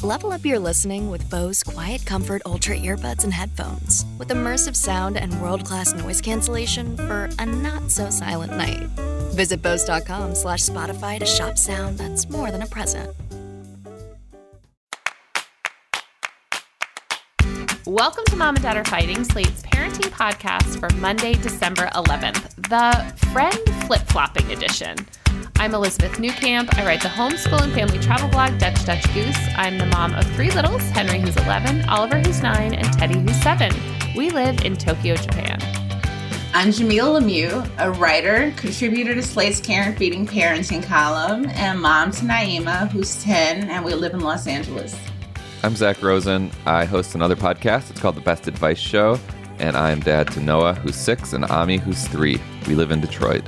Level up your listening with Bose Quiet Comfort Ultra earbuds and headphones with immersive sound and world-class noise cancellation for a not-so-silent night. Visit Bose.com/Spotify to shop sound that's more than a present. Welcome to Mom and Dad Are Fighting, Slate's parenting podcast for Monday, December 11th, the friend flip-flopping edition. I'm Elizabeth Newcamp. I write the homeschool and family travel blog, Dutch Goose. I'm the mom of 3 littles, Henry, who's 11, Oliver, who's 9, and Teddy, who's 7. We live in Tokyo, Japan. I'm Jamilah, a writer, contributor to Slate's Care and Feeding Parenting column, and mom to Naima, who's 10, and we live in Los Angeles. I'm Zach Rosen. I host another podcast. It's called The Best Advice Show, and I'm dad to Noah, who's 6, and Ami, who's 3. We live in Detroit.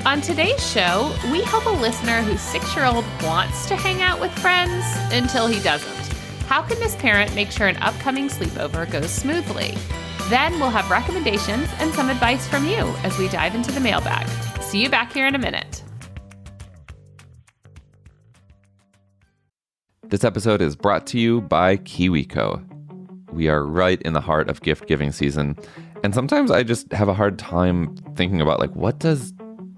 On today's show, we help a listener whose 6-year-old wants to hang out with friends until he doesn't. How can this parent make sure an upcoming sleepover goes smoothly? Then we'll have recommendations and some advice from you as we dive into the mailbag. See you back here in a minute. This episode is brought to you by KiwiCo. We are right in the heart of gift-giving season, and sometimes I just have a hard time thinking about, what does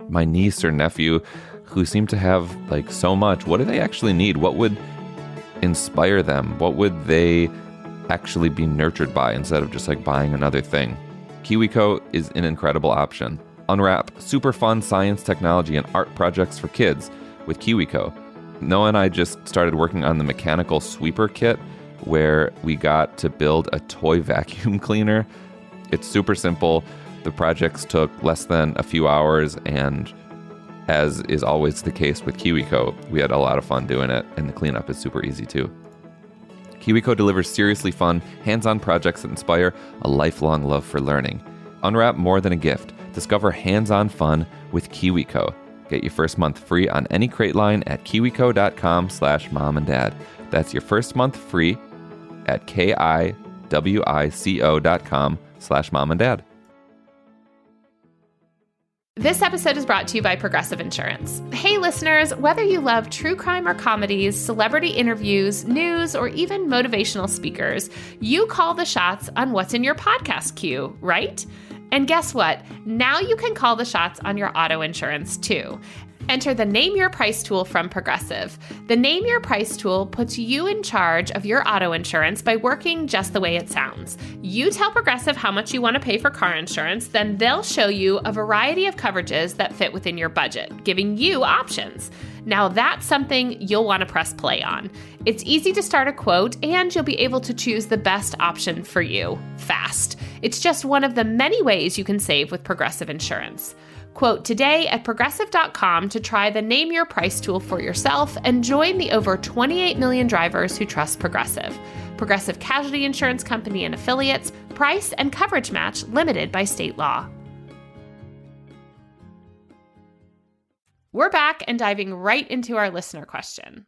my niece or nephew, who seem to have so much, what do they actually need? What would inspire them? What would they actually be nurtured by instead of just buying another thing? KiwiCo is an incredible option. Unwrap super fun science, technology, and art projects for kids with KiwiCo. Noah and I just started working on the mechanical sweeper kit where we got to build a toy vacuum cleaner. It's super simple. The projects took less than a few hours, and as is always the case with KiwiCo, we had a lot of fun doing it, and the cleanup is super easy too. KiwiCo delivers seriously fun, hands-on projects that inspire a lifelong love for learning. Unwrap more than a gift. Discover hands-on fun with KiwiCo. Get your first month free on any crate line at kiwico.com/momanddad. That's your first month free at kiwico.com/momanddad. This episode is brought to you by Progressive Insurance. Hey listeners, whether you love true crime or comedies, celebrity interviews, news, or even motivational speakers, you call the shots on what's in your podcast queue, right? And guess what? Now you can call the shots on your auto insurance too. Enter the Name Your Price tool from Progressive. The Name Your Price tool puts you in charge of your auto insurance by working just the way it sounds. You tell Progressive how much you want to pay for car insurance, then they'll show you a variety of coverages that fit within your budget, giving you options. Now that's something you'll want to press play on. It's easy to start a quote, and you'll be able to choose the best option for you fast. It's just one of the many ways you can save with Progressive Insurance. Quote today at progressive.com to try the Name Your Price tool for yourself and join the over 28 million drivers who trust Progressive. Progressive Casualty Insurance Company and Affiliates. Price and coverage match limited by state law. We're back and diving right into our listener question.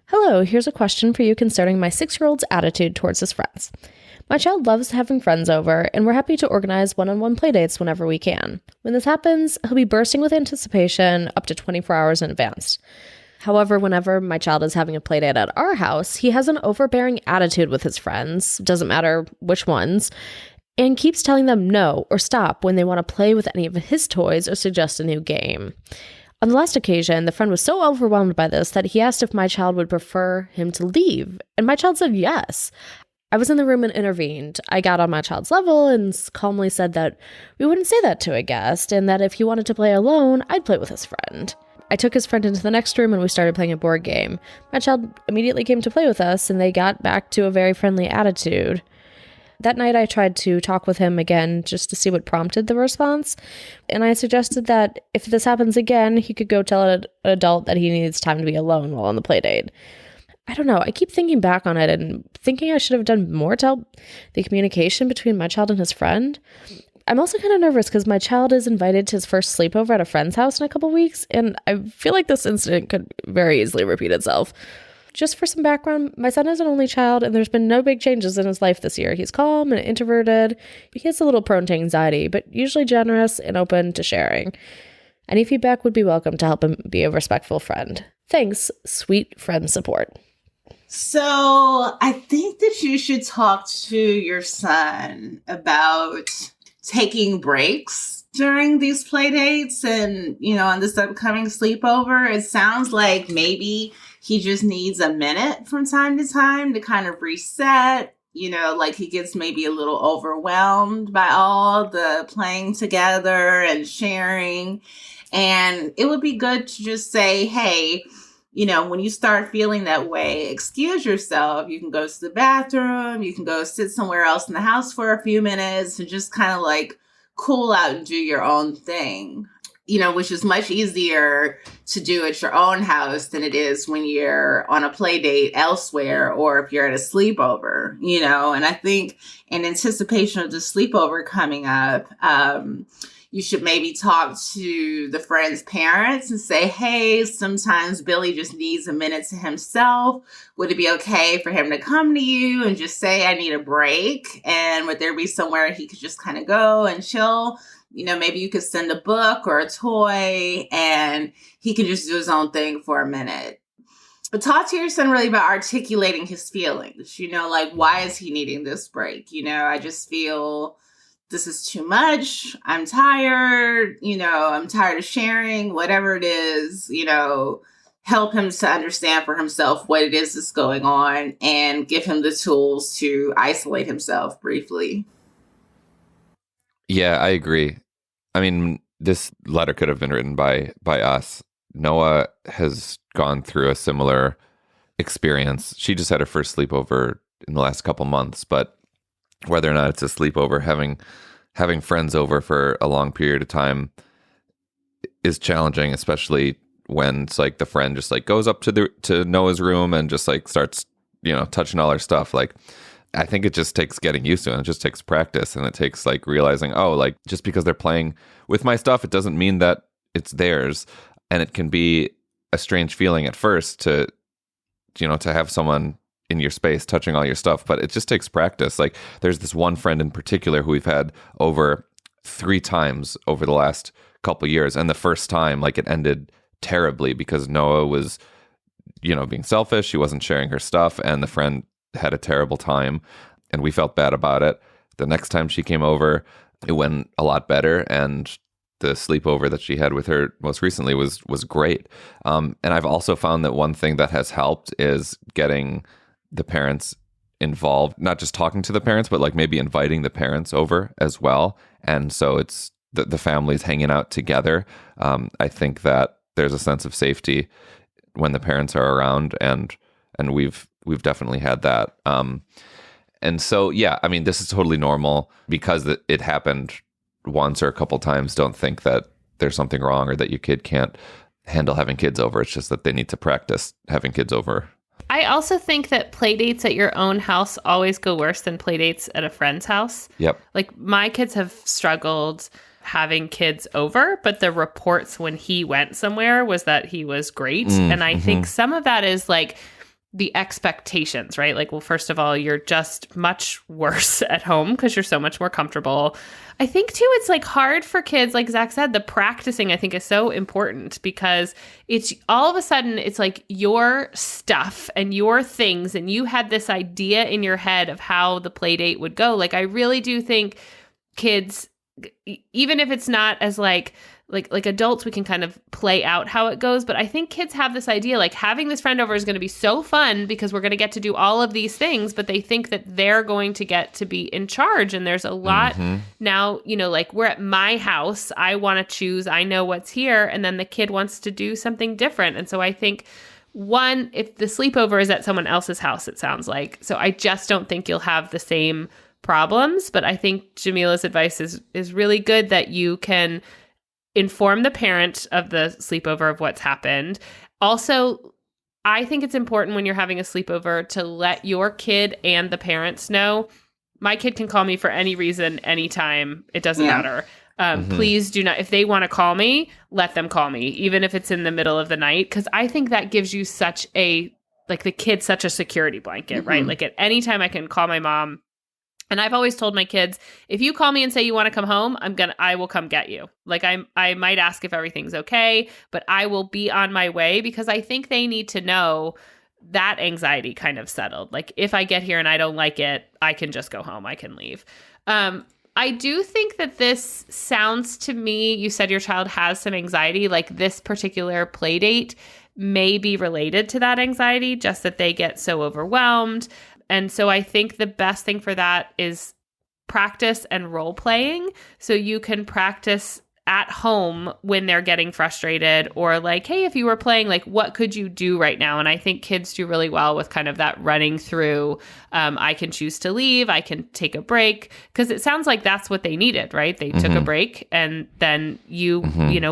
Hello, here's a question for you concerning my 6-year-old's attitude towards his friends. My child loves having friends over, and we're happy to organize one-on-one playdates whenever we can. When this happens, he'll be bursting with anticipation up to 24 hours in advance. However, whenever my child is having a playdate at our house, he has an overbearing attitude with his friends, doesn't matter which ones, and keeps telling them no or stop when they want to play with any of his toys or suggest a new game. On the last occasion, the friend was so overwhelmed by this that he asked if my child would prefer him to leave, and my child said yes. I was in the room and intervened. I got on my child's level and calmly said that we wouldn't say that to a guest, and that if he wanted to play alone, I'd play with his friend. I took his friend into the next room and we started playing a board game. My child immediately came to play with us, and they got back to a very friendly attitude. That night, I tried to talk with him again just to see what prompted the response, and I suggested that if this happens again, he could go tell an adult that he needs time to be alone while on the playdate. I don't know, I keep thinking back on it and thinking I should have done more to help the communication between my child and his friend. I'm also kind of nervous because my child is invited to his first sleepover at a friend's house in a couple weeks, and I feel like this incident could very easily repeat itself. Just for some background, my son is an only child, and there's been no big changes in his life this year. He's calm and introverted. He is a little prone to anxiety, but usually generous and open to sharing. Any feedback would be welcome to help him be a respectful friend. Thanks, sweet friend support. So I think that you should talk to your son about taking breaks during these play dates and, on this upcoming sleepover. It sounds like maybe he just needs a minute from time to time to kind of reset. Like he gets maybe a little overwhelmed by all the playing together and sharing. And it would be good to just say, hey, when you start feeling that way, excuse yourself. You can go to the bathroom. You can go sit somewhere else in the house for a few minutes and just kind of like cool out and do your own thing, which is much easier to do at your own house than it is when you're on a play date elsewhere or if you're at a sleepover, and I think in anticipation of the sleepover coming up, you should maybe talk to the friend's parents and say, hey, sometimes Billy just needs a minute to himself. Would it be okay for him to come to you and just say, I need a break? And would there be somewhere he could just kind of go and chill? Maybe you could send a book or a toy and he can just do his own thing for a minute. But talk to your son really about articulating his feelings. Like, why is he needing this break? I just feel this is too much. I'm tired. I'm tired of sharing, whatever it is, help him to understand for himself what it is that's going on and give him the tools to isolate himself briefly. Yeah, I agree. I mean, this letter could have been written by us. Noah has gone through a similar experience. She just had her first sleepover in the last couple months, but whether or not it's a sleepover, having friends over for a long period of time is challenging, especially when it's like the friend just like goes up to Noah's room and just like starts, touching all her stuff. Like, I think it just takes getting used to it. And it just takes practice, and it takes like realizing, oh, like just because they're playing with my stuff, it doesn't mean that it's theirs. And it can be a strange feeling at first to have someone in your space touching all your stuff, but it just takes practice. Like, there's this one friend in particular who we've had over 3 times over the last couple years, and the first time, like, it ended terribly because Noah was being selfish. She wasn't sharing her stuff, and the friend had a terrible time, and we felt bad about it. The next time she came over, it went a lot better, and the sleepover that she had with her most recently was great. And I've also found that one thing that has helped is getting the parents involved, not just talking to the parents, but like maybe inviting the parents over as well. And so it's the families hanging out together. I think that there's a sense of safety when the parents are around, and we've definitely had that. And so, yeah, I mean, this is totally normal because it happened once or a couple times. Don't think that there's something wrong or that your kid can't handle having kids over. It's just that they need to practice having kids over. I also think that play dates at your own house always go worse than play dates at a friend's house. Yep. Like, my kids have struggled having kids over, but the reports when he went somewhere was that he was great. And I think some of that is like the expectations, right? Like, well, first of all, you're just much worse at home because you're so much more comfortable. I think too, it's like hard for kids, like Zach said, the practicing I think is so important because it's all of a sudden it's like your stuff and your things, and you had this idea in your head of how the play date would go. Like, I really do think kids, even if it's not as like adults, we can kind of play out how it goes. But I think kids have this idea, like having this friend over is going to be so fun because we're going to get to do all of these things, but they think that they're going to get to be in charge. And there's a lot now, like we're at my house, I want to choose, I know what's here. And then the kid wants to do something different. And so I think one, if the sleepover is at someone else's house, it sounds like, so I just don't think you'll have the same problems. But I think Jamilah's advice is really good, that you can inform the parent of the sleepover of what's happened. Also, I think it's important when you're having a sleepover to let your kid and the parents know, my kid can call me for any reason, anytime. It doesn't matter. Please do not, if they want to call me, let them call me, even if it's in the middle of the night. Because I think that gives you such a, like the kid, such a security blanket, right? Like at any time I can call my mom. And I've always told my kids, if you call me and say you want to come home, I will come get you. Like I might ask if everything's okay, but I will be on my way, because I think they need to know that anxiety kind of settled. Like, if I get here and I don't like it, I can just go home. I can leave. I do think that this sounds to me, you said your child has some anxiety, like this particular play date may be related to that anxiety, just that they get so overwhelmed. And so I think the best thing for that is practice and role playing. So you can practice at home when they're getting frustrated, or like, hey, if you were playing, like, what could you do right now? And I think kids do really well with kind of that running through. I can choose to leave. I can take a break, because it sounds like that's what they needed, right? They took a break, and then you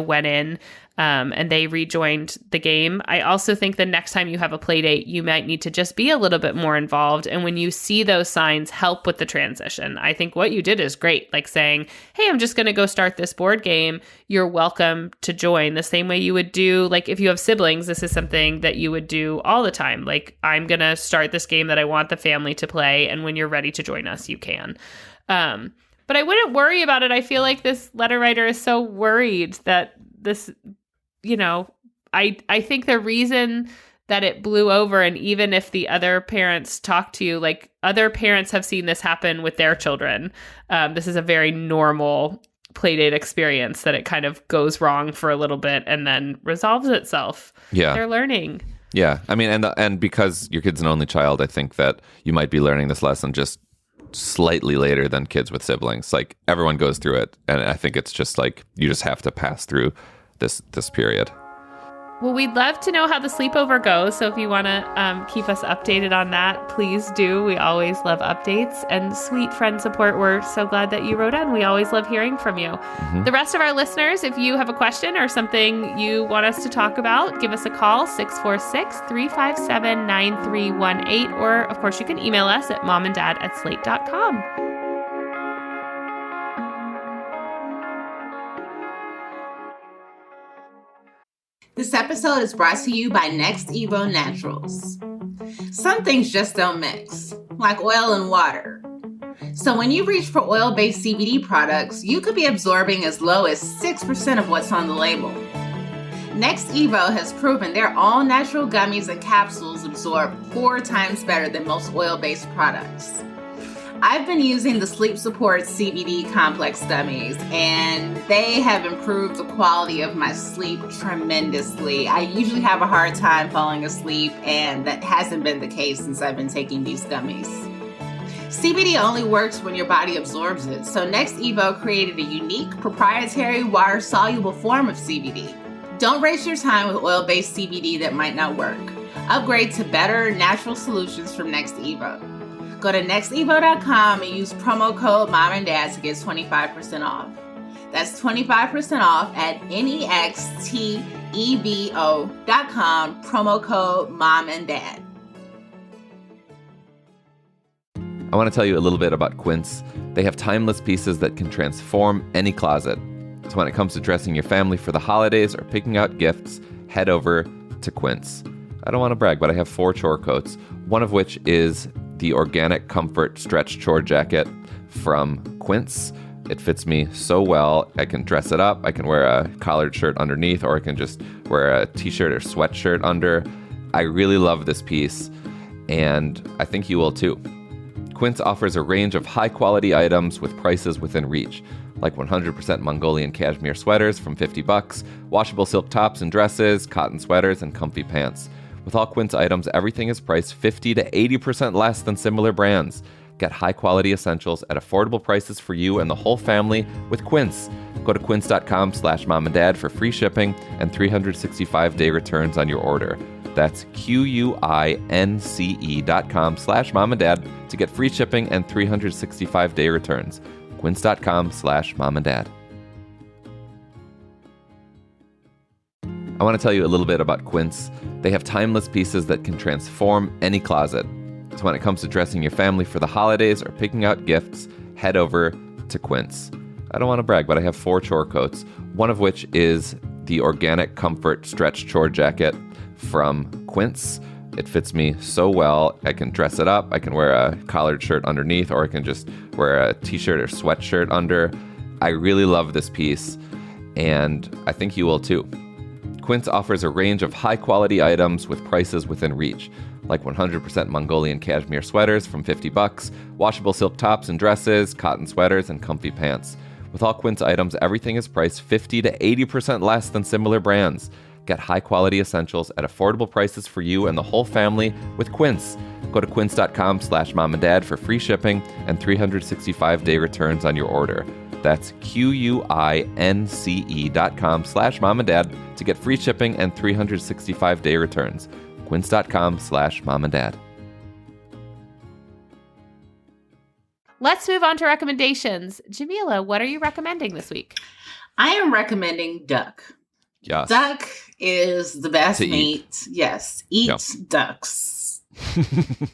went in and they rejoined the game. I also think the next time you have a play date, you might need to just be a little bit more involved. And when you see those signs, help with the transition. I think what you did is great. Like saying, hey, I'm just going to go start this board game. You're welcome to join, the same way you would do, like, if you have siblings, this is something that you would do all the time. Like, I'm going to start this game that I want the family to play, and when you're ready to join us, you can. But I wouldn't worry about it. I feel like this letter writer is so worried that this, I think the reason that it blew over, and even if the other parents talk to you, like, other parents have seen this happen with their children. This is a very normal playdate experience, that it kind of goes wrong for a little bit and then resolves itself. Yeah. They're learning. Yeah. I mean, and because your kid's an only child, I think that you might be learning this lesson just slightly later than kids with siblings. Like, everyone goes through it. And I think it's just like, you just have to pass through this period. Well, we'd love to know how the sleepover goes. So if you want to keep us updated on that, please do. We always love updates. And sweet friend support, we're so glad that you wrote in. We always love hearing from you. The rest of our listeners, if you have a question or something you want us to talk about, give us a call, 646-357-9318. Or, of course, you can email us at momanddad@slate.com. This episode is brought to you by Next Evo Naturals. Some things just don't mix, like oil and water. So when you reach for oil-based CBD products, you could be absorbing as low as 6% of what's on the label. Next Evo has proven their all-natural gummies and capsules absorb 4 times better than most oil-based products. I've been using the Sleep Support CBD Complex gummies, and they have improved the quality of my sleep tremendously. I usually have a hard time falling asleep, and that hasn't been the case since I've been taking these gummies. CBD only works when your body absorbs it, so Next Evo created a unique, proprietary, water-soluble form of CBD. Don't waste your time with oil-based CBD that might not work. Upgrade to better, natural solutions from Next Evo. Go to nextevo.com and use promo code MOMANDDAD to get 25% off. That's 25% off at nextevo.com, promo code MOMANDDAD. I want to tell you a little bit about Quince. They have timeless pieces that can transform any closet. So when it comes to dressing your family for the holidays or picking out gifts, head over to Quince. I don't want to brag, but I have 4 chore coats, one of which is the Organic Comfort Stretch Chore Jacket from Quince. It fits me so well. I can dress it up. I can wear a collared shirt underneath, or I can just wear a t-shirt or sweatshirt under. I really love this piece, and I think you will too. Quince offers a range of high-quality items with prices within reach, like 100% Mongolian cashmere sweaters from $50, washable silk tops and dresses, cotton sweaters, and comfy pants. With all Quince items, everything is priced 50 to 80% less than similar brands. Get high-quality essentials at affordable prices for you and the whole family with Quince. Go to quince.com/momanddad for free shipping and 365-day returns on your order. That's QUINCE.com/momanddad to get free shipping and 365-day returns. Quince.com/momanddad. I want to tell you a little bit about Quince. They have timeless pieces that can transform any closet. So when it comes to dressing your family for the holidays or picking out gifts, head over to Quince. I don't want to brag, but I have 4 chore coats, one of which is the Organic Comfort Stretch Chore Jacket from Quince. It fits me so well. I can dress it up. I can wear a collared shirt underneath, or I can just wear a t-shirt or sweatshirt under. I really love this piece, and I think you will too. Quince offers a range of high-quality items with prices within reach, like 100% Mongolian cashmere sweaters from $50, washable silk tops and dresses, cotton sweaters, and comfy pants. With all Quince items, everything is priced 50 to 80% less than similar brands. Get high-quality essentials at affordable prices for you and the whole family with Quince. Go to quince.com/momanddad for free shipping and 365-day returns on your order. That's QUINCE.com/momanddad to get free shipping and 365-day returns. Quince.com/momanddad. Let's move on to recommendations. Jamilah, what are you recommending this week? I am recommending duck. Yes. Duck is the best To meat. eat. Yes. Eat Yep. ducks.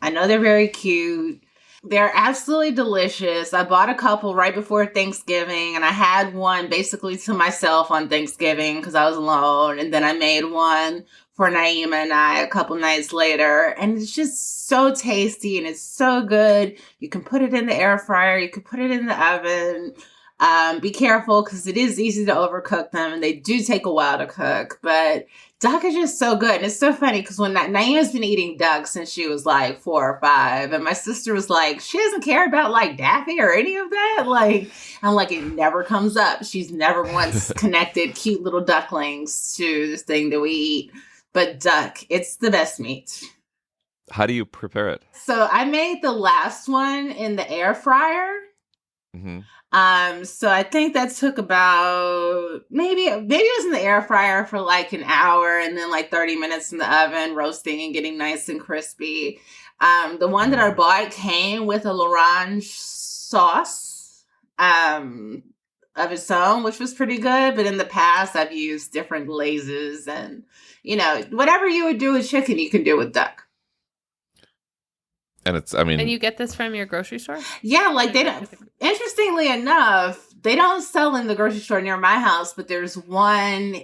I know they're very cute. They're absolutely delicious. I bought a couple right before Thanksgiving, and I had one basically to myself on Thanksgiving because I was alone. And then I made one for Naima and I a couple nights later. And it's just so tasty and it's so good. You can put it in the air fryer. You can put it in the oven. Be careful because it is easy to overcook them and they do take a while to cook. But duck is just so good. And it's so funny because when Naima's been eating duck since she was like 4 or 5. And my sister was like, she doesn't care about like Daffy or any of that. Like, I'm like, it never comes up. She's never once connected cute little ducklings to this thing that we eat. But duck, it's the best meat. How do you prepare it? So I made the last one in the air fryer. Mm-hmm. So I think that took about maybe it was in the air fryer for like an hour and then like 30 minutes in the oven, roasting and getting nice and crispy. The one that I bought came with a l'orange sauce of its own, which was pretty good. But in the past, I've used different glazes and, whatever you would do with chicken, you can do with duck. And And you get this from your grocery store? Yeah, like they don't, interestingly enough, they don't sell in the grocery store near my house, but there's one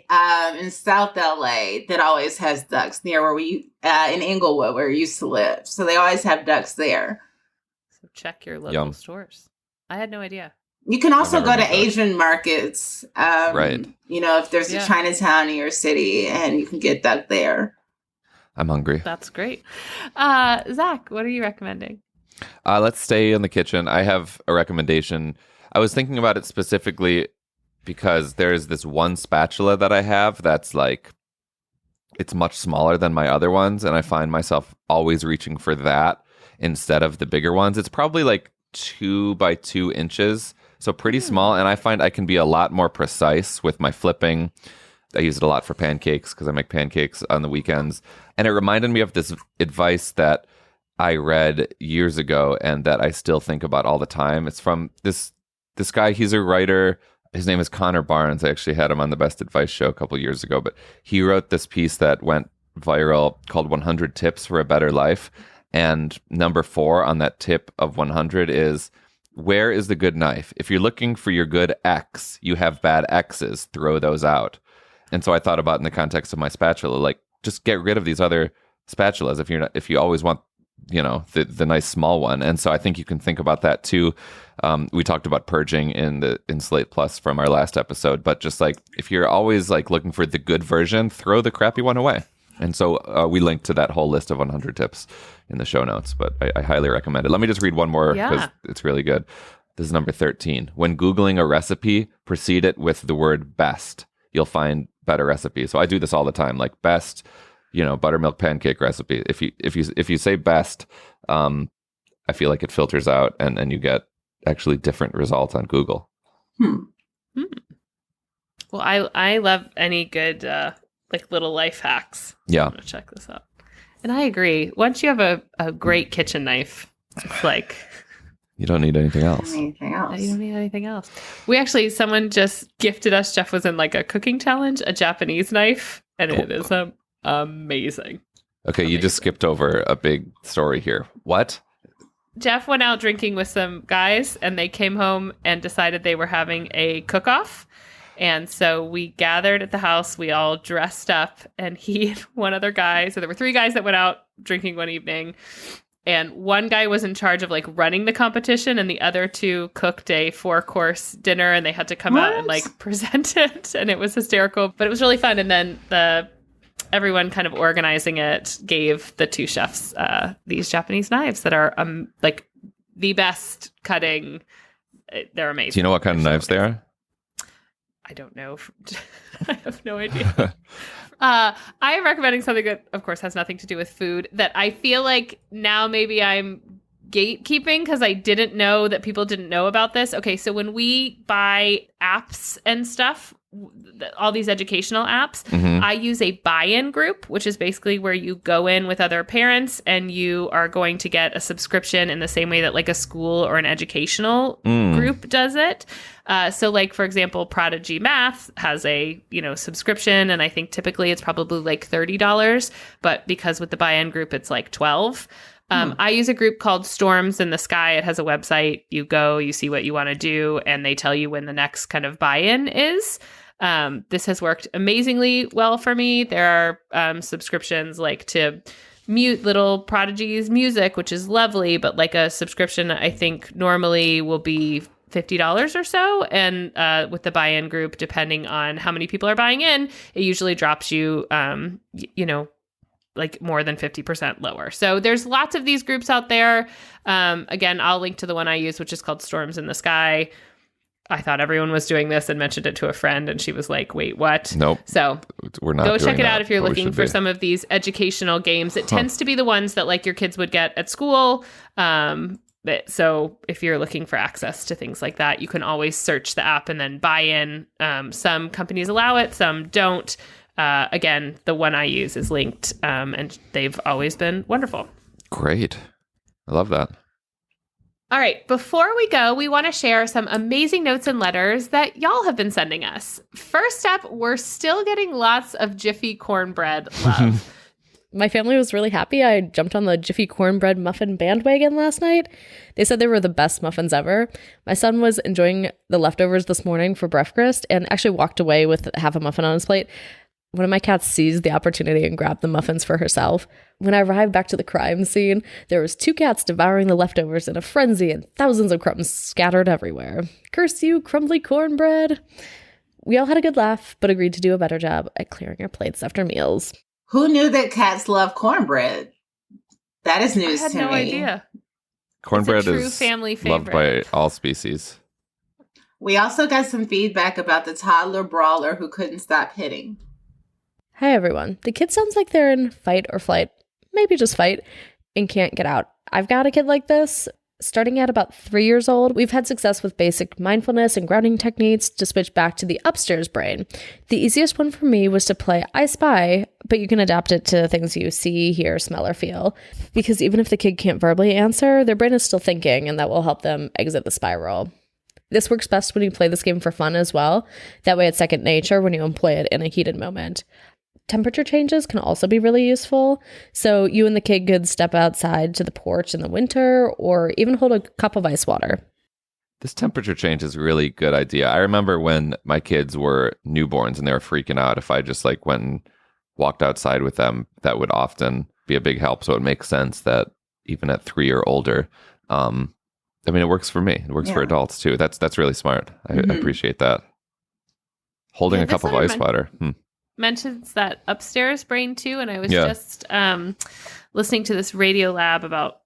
in South LA that always has ducks near where in Inglewood, where we used to live. So they always have ducks there. So check your local Yum. stores. I had no idea. You can also I've go never to been to it. Asian markets, Right. If there's a Chinatown in your city and you can get duck there. I'm hungry. That's great. Zach, what are you recommending? Let's stay in the kitchen. I have a recommendation. I was thinking about it specifically because there's this one spatula that I have that's like, it's much smaller than my other ones. And I find myself always reaching for that instead of the bigger ones. It's probably like 2 by 2 inches. So pretty small. And I find I can be a lot more precise with my flipping. I use it a lot for pancakes because I make pancakes on the weekends. And it reminded me of this advice that I read years ago and that I still think about all the time. It's from this guy. He's a writer. His name is Conor Barnes. I actually had him on the Best Advice show a couple years ago. But he wrote this piece that went viral called 100 Tips for a Better Life. And number 4 on that tip of 100 is, where is the good knife? If you're looking for your good X, you have bad X's. Throw those out. And so I thought about in the context of my spatula, like, just get rid of these other spatulas if you always want, the nice small one. And so I think you can think about that too. We talked about purging in Slate Plus from our last episode, but just like, if you're always like looking for the good version, throw the crappy one away. And so we linked to that whole list of 100 tips in the show notes, but I highly recommend it. Let me just read one more because it's really good. This is number 13. When Googling a recipe, precede it with the word best. You'll find better recipes. So I do this all the time, like best, buttermilk pancake recipe. If you say best, I feel like it filters out and you get actually different results on Google. Well, I love any good like little life hacks. Yeah. I'm gonna check this out. And I agree. Once you have a great kitchen knife, it's like you don't need anything else. You don't need anything else. Someone just gifted us. Jeff was in like a cooking challenge, a Japanese knife, and it is amazing. Okay, you just skipped over a big story here. What? Jeff went out drinking with some guys, and they came home and decided they were having a cook-off. And so we gathered at the house. We all dressed up, and he and one other guy. So there were 3 guys that went out drinking one evening. And one guy was in charge of like running the competition, and the other two cooked a 4-course dinner, and they had to come out and like present it. And it was hysterical, but it was really fun. And then everyone kind of organizing it gave the two chefs these Japanese knives that are like the best cutting. They're amazing. Do you know what kind of knives they are? I don't know. I have no idea. I am recommending something that, of course, has nothing to do with food that I feel like now maybe I'm gatekeeping because I didn't know that people didn't know about this. Okay, so when we buy apps and stuff, all these educational apps, I use a buy-in group, which is basically where you go in with other parents and you are going to get a subscription in the same way that like a school or an educational group does it. So like, for example, Prodigy Math has a, subscription, and I think typically it's probably like $30, but because with the buy-in group, it's like $12. I use a group called Storms in the Sky. It has a website. You go, you see what you want to do, and they tell you when the next kind of buy-in is. This has worked amazingly well for me. There are subscriptions like to mute Little Prodigy's music, which is lovely, but like a subscription I think normally will be $50 or so. And with the buy-in group, depending on how many people are buying in, it usually drops you, like more than 50% lower. So there's lots of these groups out there. Again, I'll link to the one I use, which is called Storms in the Sky. I thought everyone was doing this and mentioned it to a friend, and she was like, wait, what? Nope. So we're not go check it that, out if you're looking for some of these educational games. It tends to be the ones that like your kids would get at school. So if you're looking for access to things like that, you can always search the app and then buy in. Some companies allow it, some don't. Again, the one I use is linked, and they've always been wonderful. Great. I love that. All right, before we go, we want to share some amazing notes and letters that y'all have been sending us. First up, we're still getting lots of Jiffy cornbread love. My family was really happy. I jumped on the Jiffy cornbread muffin bandwagon last night. They said they were the best muffins ever. My son was enjoying the leftovers this morning for breakfast and actually walked away with half a muffin on his plate. One of my cats seized the opportunity and grabbed the muffins for herself. When I arrived back to the crime scene, there was 2 cats devouring the leftovers in a frenzy and thousands of crumbs scattered everywhere. Curse you, crumbly cornbread. We all had a good laugh, but agreed to do a better job at clearing our plates after meals. Who knew that cats love cornbread? That is news to me. I had no idea. Cornbread true is family loved by all species. We also got some feedback about the toddler brawler who couldn't stop hitting. Hi, everyone. The kid sounds like they're in fight or flight, maybe just fight, and can't get out. I've got a kid like this. Starting at about 3 years old, we've had success with basic mindfulness and grounding techniques to switch back to the upstairs brain. The easiest one for me was to play I Spy, but you can adapt it to things you see, hear, smell, or feel. Because even if the kid can't verbally answer, their brain is still thinking, and that will help them exit the spiral. This works best when you play this game for fun as well. That way it's second nature when you employ it in a heated moment. Temperature changes can also be really useful. So you and the kid could step outside to the porch in the winter or even hold a cup of ice water. This temperature change is a really good idea. I remember when my kids were newborns and they were freaking out. If I just like went and walked outside with them, that would often be a big help. So it makes sense that even at 3 or older, it works for me. It works for adults too. That's really smart. I appreciate that. Holding a cup of ice water. Mentions that upstairs brain too, and I was just listening to this Radio Lab about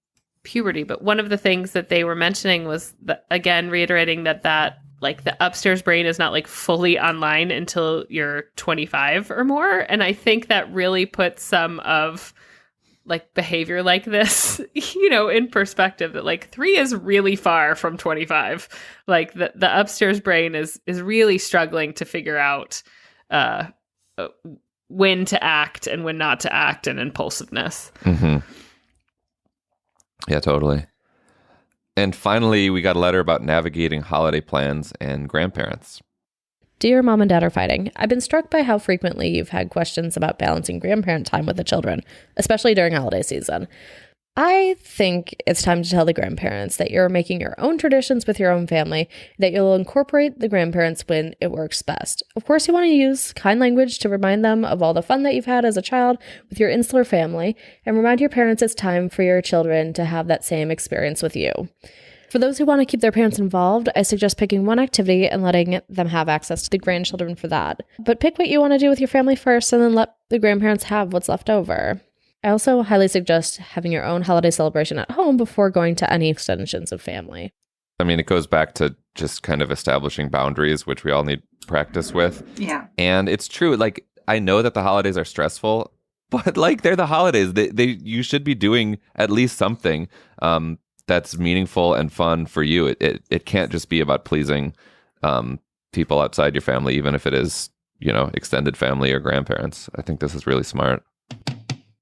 puberty, but one of the things that they were mentioning was again reiterating that like the upstairs brain is not like fully online until you're 25 or more, and I think that really puts some of like behavior like this in perspective, that like 3 is really far from 25. Like the upstairs brain is really struggling to figure out when to act and when not to act, and impulsiveness. Yeah, totally. And finally, we got a letter about navigating holiday plans and grandparents. Dear Mom and Dad are fighting. I've been struck by how frequently you've had questions about balancing grandparent time with the children, especially during holiday season. I think it's time to tell the grandparents that you're making your own traditions with your own family, that you'll incorporate the grandparents when it works best. Of course, you want to use kind language to remind them of all the fun that you've had as a child with your insular family, and remind your parents it's time for your children to have that same experience with you. For those who want to keep their parents involved, I suggest picking one activity and letting them have access to the grandchildren for that. But pick what you want to do with your family first, and then let the grandparents have what's left over. I also highly suggest having your own holiday celebration at home before going to any extensions of family. I mean, it goes back to just kind of establishing boundaries, which we all need practice with. Yeah. And it's true. Like, I know that the holidays are stressful, but like, they're the holidays. You should be doing at least something that's meaningful and fun for you. It can't just be about pleasing people outside your family, even if it is, extended family or grandparents. I think this is really smart.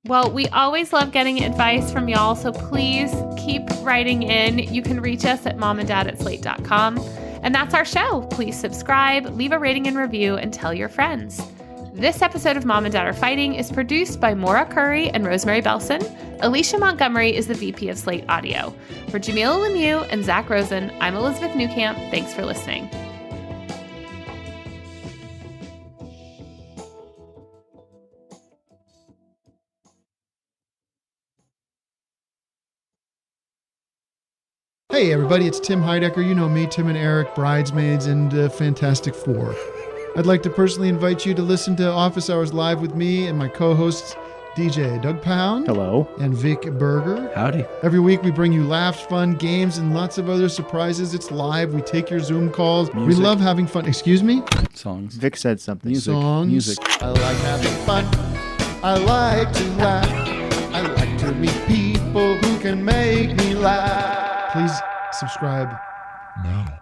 Well, we always love getting advice from y'all, so please keep writing in. You can reach us at momanddad@slate.com. And that's our show. Please subscribe, leave a rating and review, and tell your friends. This episode of Mom and Dad Are Fighting is produced by Maura Curry and Rosemary Belson. Alicia Montgomery is the VP of Slate Audio. For Jamilah Lemieux and Zach Rosen, I'm Elizabeth Newcamp. Thanks for listening. Hey everybody, it's Tim Heidecker. You know me, Tim and Eric, Bridesmaids, and Fantastic Four. I'd like to personally invite you to listen to Office Hours Live with me and my co-hosts, DJ Doug Pound. Hello. And Vic Berger. Howdy. Every week we bring you laughs, fun, games, and lots of other surprises. It's live. We take your Zoom calls. Music. We love having fun. Excuse me? Songs. Vic said something. Songs. Music. I like having fun. I like to laugh. I like to meet people who can make me laugh. Please subscribe now.